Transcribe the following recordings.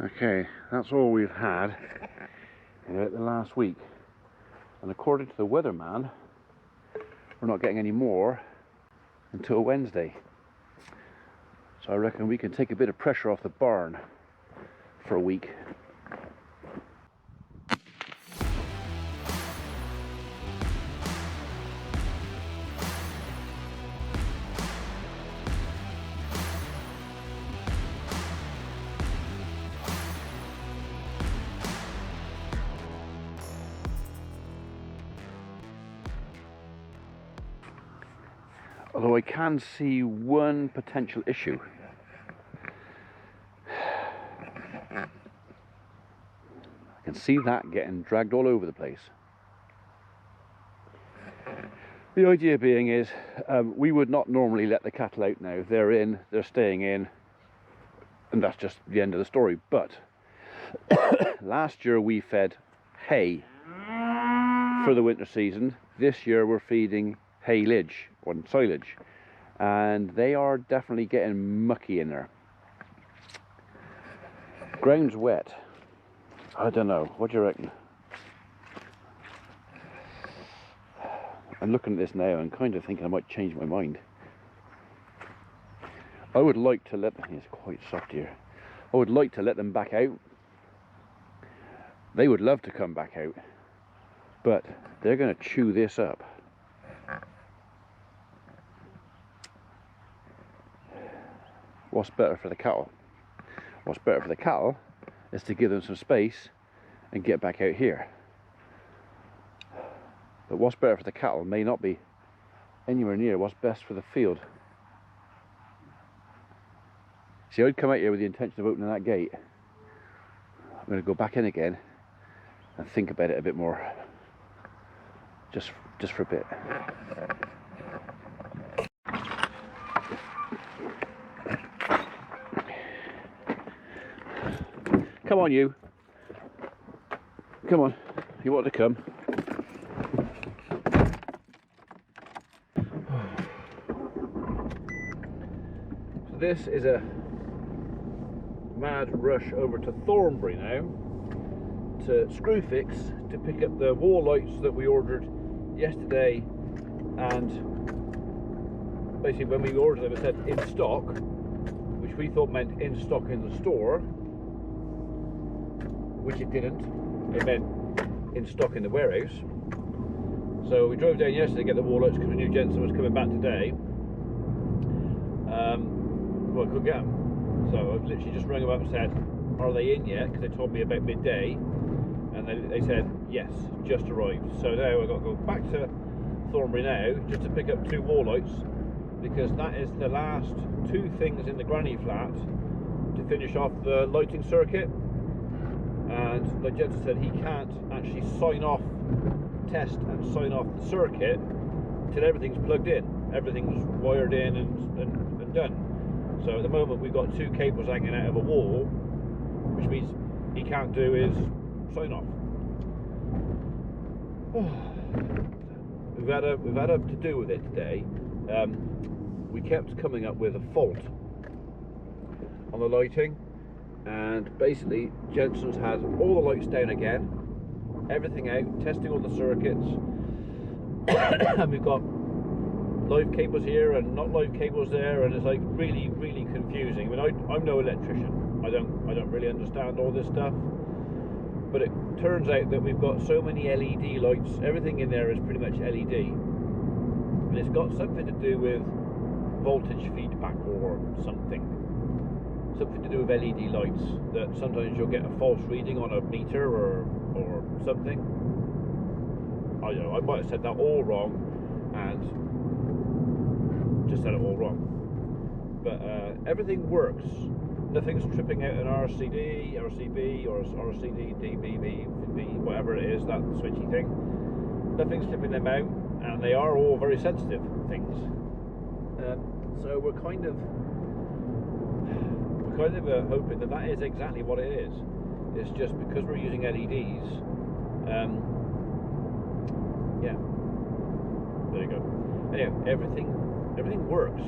Okay, that's all we've had the last week, and according to the weatherman, we're not getting any more until Wednesday. So I reckon we can take a bit of pressure off the barn for a week. Although I can see one potential issue. I can see that getting dragged all over the place. The idea being is we would not normally let the cattle out now. They're in, they're staying in, and that's just the end of the story. But last year we fed hay for the winter season. This year we're feeding haylage or silage, and they are definitely getting mucky in there. Ground's wet. I don't know, what do you reckon? I'm looking at this now and kind of thinking I might change my mind. I would like to let them, it's quite soft here, I would like to let them back out. They would love to come back out, but they're going to chew this up. What's better for the cattle? What's better for the cattle is to give them some space and get back out here. But what's better for the cattle may not be anywhere near what's best for the field. See, I'd come out here with the intention of opening that gate. I'm going to go back in again and think about it a bit more, just for a bit. Come on, you. Come on. You want to come? So this is a mad rush over to Thornbury now to Screwfix to pick up the wall lights that we ordered yesterday, and basically when we ordered them it said in stock, which we thought meant in stock in the store, which it didn't. It meant in stock in the warehouse. So we drove down yesterday to get the wall lights because we knew Jensen was coming back today. Well, I couldn't get them. So I've literally just rang them up and said, are they in yet? Because they told me about midday. And they said, yes, just arrived. So now I've got to go back to Thornbury now just to pick up 2 wall lights, because that is the last 2 things in the granny flat to finish off the lighting circuit. And like Jensen said, he can't actually test and sign off the circuit until everything's plugged in, everything's wired in and done. So at the moment we've got 2 cables hanging out of a wall, which means he can't do his sign off. We've had a to do with it today. We kept coming up with a fault on the lighting. And basically Jensen's had all the lights down again, everything out, testing all the circuits, and we've got live cables here and not live cables there, and it's like really confusing. I mean, I'm no electrician, I don't really understand all this stuff, but it turns out that we've got so many LED lights, everything in there is pretty much LED, and it's got something to do with voltage feedback or something to do with LED lights, that sometimes you'll get a false reading on a meter or something. I don't know, I might have said that all wrong and just said it all wrong, but everything works. Nothing's tripping out an RCD, RCB or RCD, DBB, whatever it is, that switchy thing. Nothing's tripping them out, and they are all very sensitive things. So we're kind of hoping that is exactly what it is. It's just because we're using LEDs. Yeah, there you go. Anyway, everything works.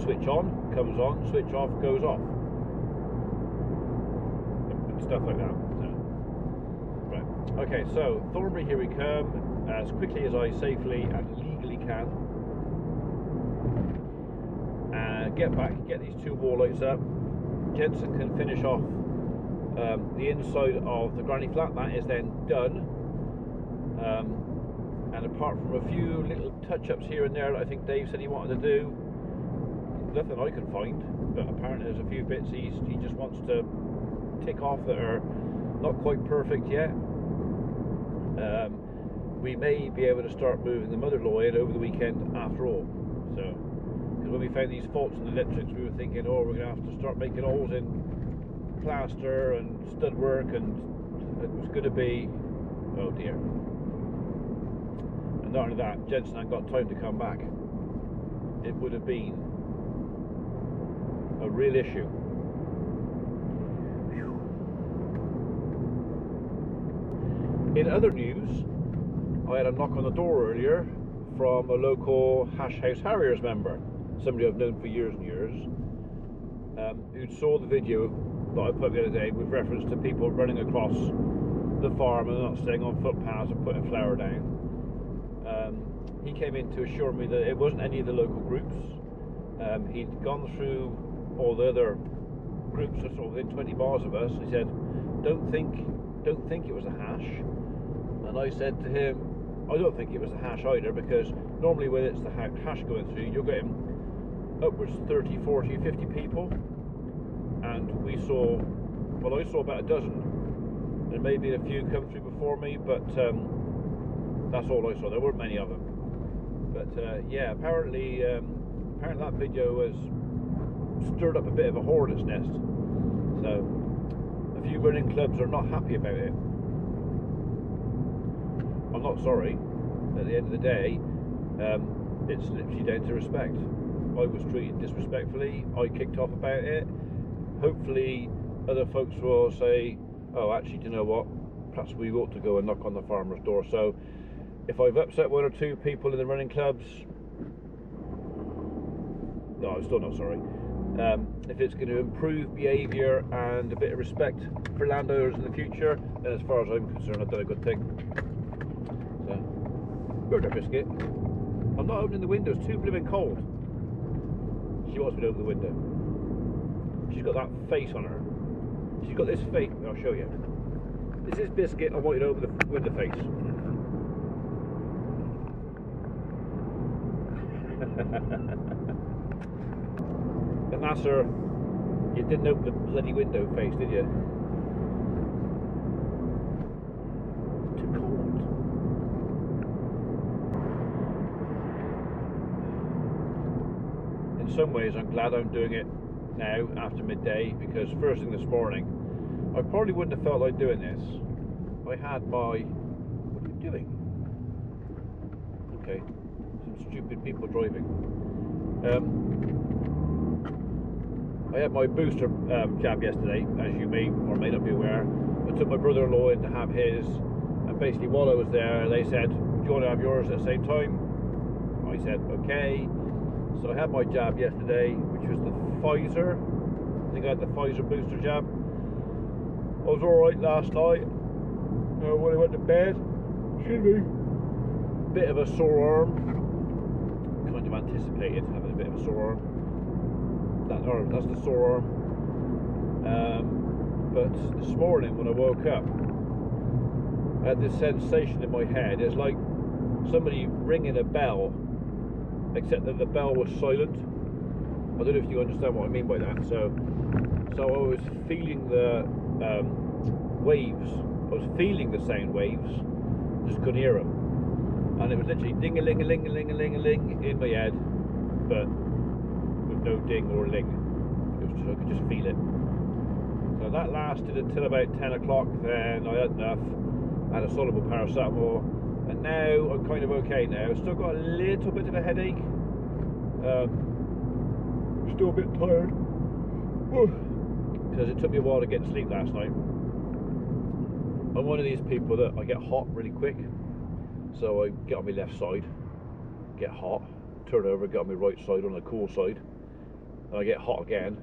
Switch on, comes on. Switch off, goes off. and stuff like that. So, right, okay, so Thornbury, here we come, as quickly as I safely and legally can. Get back, get these two wall lights up. Jensen can finish off the inside of the granny flat. That is then done. And apart from a few little touch-ups here and there that I think Dave said he wanted to do, nothing I can find, but apparently there's a few bits he just wants to tick off that are not quite perfect yet. We may be able to start moving the mother-in-law in over the weekend after all. So, because when we found these faults in the electrics, we were thinking, oh, we're going to have to start making holes in plaster and stud work, and it was going to be, oh dear. And not only that, Jensen hadn't got time to come back. It would have been a real issue. In other news, I had a knock on the door earlier from a local Hash House Harriers member, somebody I've known for years and years, who saw the video that I put the other day with reference to people running across the farm and not staying on footpaths and putting flour down. He came in to assure me that it wasn't any of the local groups. He'd gone through all the other groups that sort of within 20 miles of us. He said, don't think it was a hash. And I said to him, I don't think it was a hash either, because normally when it's the hash going through, you're getting upwards 30, 40, 50 people. And we saw, well, I saw about a dozen. There may be a few come through before me, but that's all I saw. There weren't many of them. But yeah, apparently that video has stirred up a bit of a hornet's nest. So a few running clubs are not happy about it. I'm not sorry. At the end of the day, it's literally down to respect. I was treated disrespectfully. I kicked off about it. Hopefully other folks will say, oh, actually, do you know what? Perhaps we ought to go and knock on the farmer's door. So if I've upset one or two people in the running clubs, no, I'm still not sorry. If it's going to improve behaviour and a bit of respect for landowners in the future, then as far as I'm concerned, I've done a good thing. So, burger biscuit. I'm not opening the window, it's too blooming cold. She wants me to open the window. She's got that face on her. She's got this face, I'll show you. This is biscuit, I want you to open the window face. And that's her. You didn't open the bloody window face, did you? It's too cold. In some ways, I'm glad I'm doing it now after midday, because first thing this morning, I probably wouldn't have felt like doing this. I had my. What are you doing? Okay, some stupid people driving. I had my booster jab yesterday, as you may or may not be aware. I took my brother-in-law in to have his, and basically while I was there, they said, do you want to have yours at the same time? I said, okay. So I had my jab yesterday, which was the Pfizer. I think I had the Pfizer booster jab. I was alright last night. When I went to bed, excuse me, bit of a sore arm. Kind of anticipated having a bit of a sore arm. That's the sore arm. But this morning when I woke up, I had this sensation in my head. It's like somebody ringing a bell, except that the bell was silent. I don't know if you understand what I mean by that. So I was feeling the waves. I was feeling the sound waves, just couldn't hear them. And it was literally ding-a-ling-a-ling-a-ling-a-ling-a-ling in my head, but with no ding or ling. It was just, I could just feel it. So that lasted until about 10 o'clock, then I had enough. I had a soluble paracetamol, and now I'm kind of okay now. Still got a little bit of a headache. Still a bit tired. Because it took me a while to get to sleep last night. I'm one of these people that I get hot really quick. So I get on my left side, get hot, turn over, get on my right side on the cool side, and I get hot again.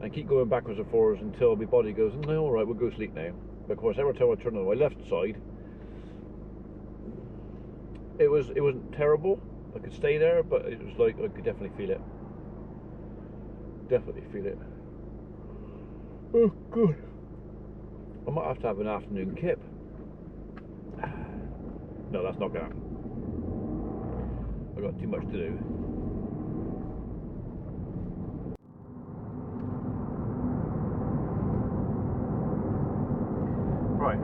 and keep going backwards and forwards until my body goes, no, all right, we'll go sleep now. But of course, every time I turned on my left side, it wasn't terrible. I could stay there, but it was like I could definitely feel it. Definitely feel it. Oh, good. I might have to have an afternoon kip. No, that's not gonna happen. I've got too much to do. Right,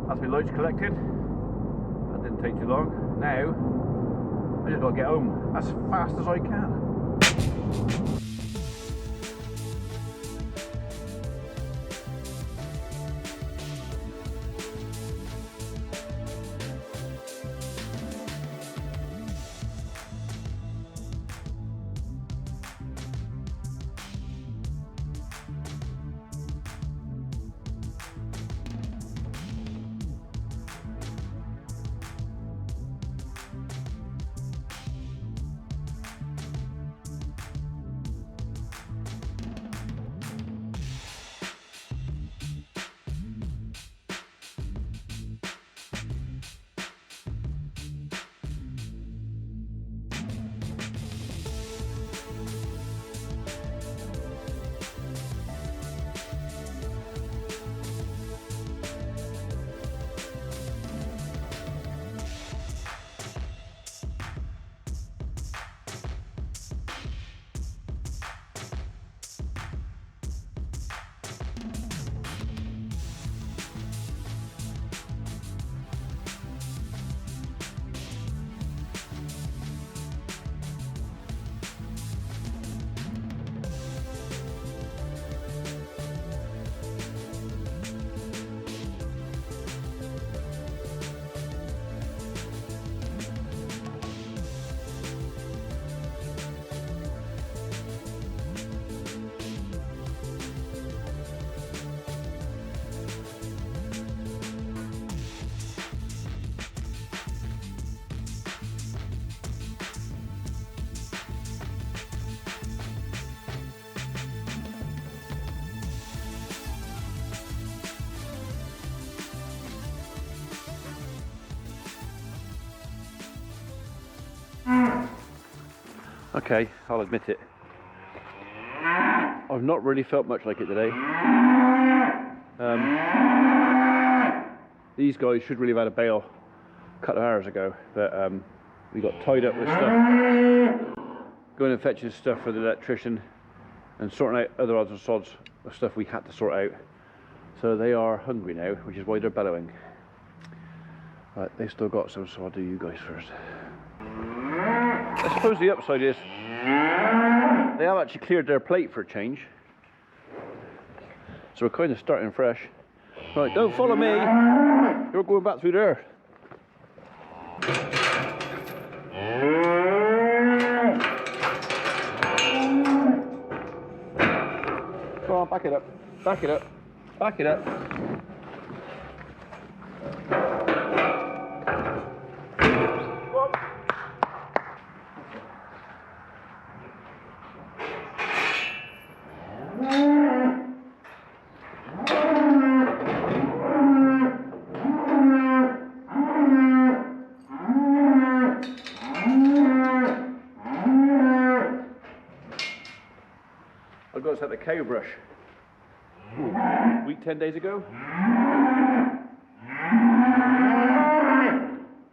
that's my loads collected. That didn't take too long. Now, I just gotta get home as fast as I can. Okay, I'll admit it. I've not really felt much like it today. These guys should really have had a bail a couple of hours ago, but we got tied up with stuff. Going and fetching stuff for the electrician and sorting out other odds and sods of stuff we had to sort out. So they are hungry now, which is why they're bellowing. Right, they still got some, so I'll do you guys first. I suppose the upside is they have actually cleared their plate for a change, so we're kind of starting fresh. Right, don't follow me, you're going back through there. Come on, back it up, back it up, back it up. I got us at the cow brush. Week 10 days ago.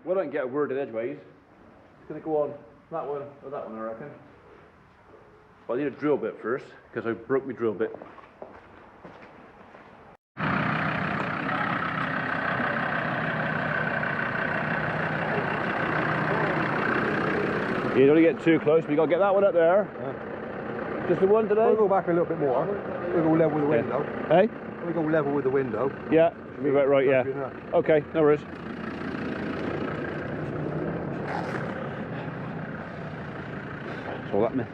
Well, I don't get a word in edgeways. It's going to go on that one or that one, I reckon. But I need a drill bit first because I broke my drill bit. You don't get too close, but you got to get that one up there. Yeah. Just the one today? We'll go back a little bit more. We'll go level with the window. Hey? We'll go level with the window. Yeah, be about right, yeah. Okay, no worries. That's all that meant.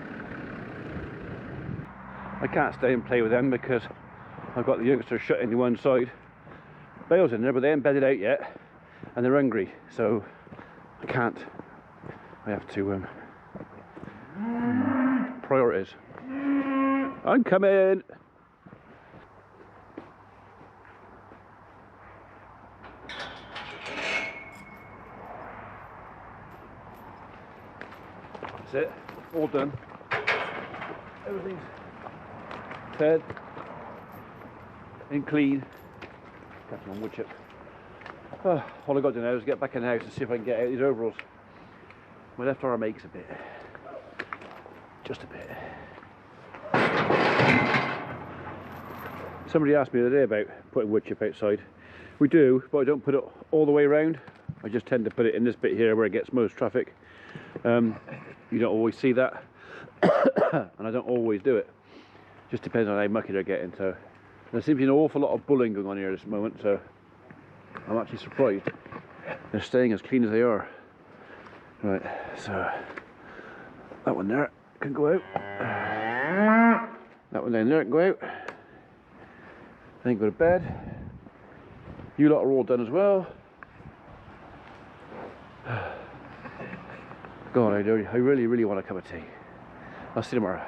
I can't stay and play with them because I've got the youngsters shut into one side. Bale's in there, but they ain't bedded out yet, and they're hungry, so I can't. I have to priorities. I'm coming. That's it. All done. Everything's fed and clean. Catching on wood chip. Oh, all I've got to do now is get back in the house and see if I can get out these overalls. My left arm aches a bit. Just a bit. Somebody asked me the other day about putting wood chip outside. We do, but I don't put it all the way around. I just tend to put it in this bit here where it gets most traffic. You don't always see that. And I don't always do it. Just depends on how mucky they're getting. So there seems to be an awful lot of bulling going on here at this moment, so I'm actually surprised they're staying as clean as they are. Right, so that one there can go out. That one down there can go out. Then go to bed. You lot are all done as well. God, I really want a cup of tea. I'll see you tomorrow.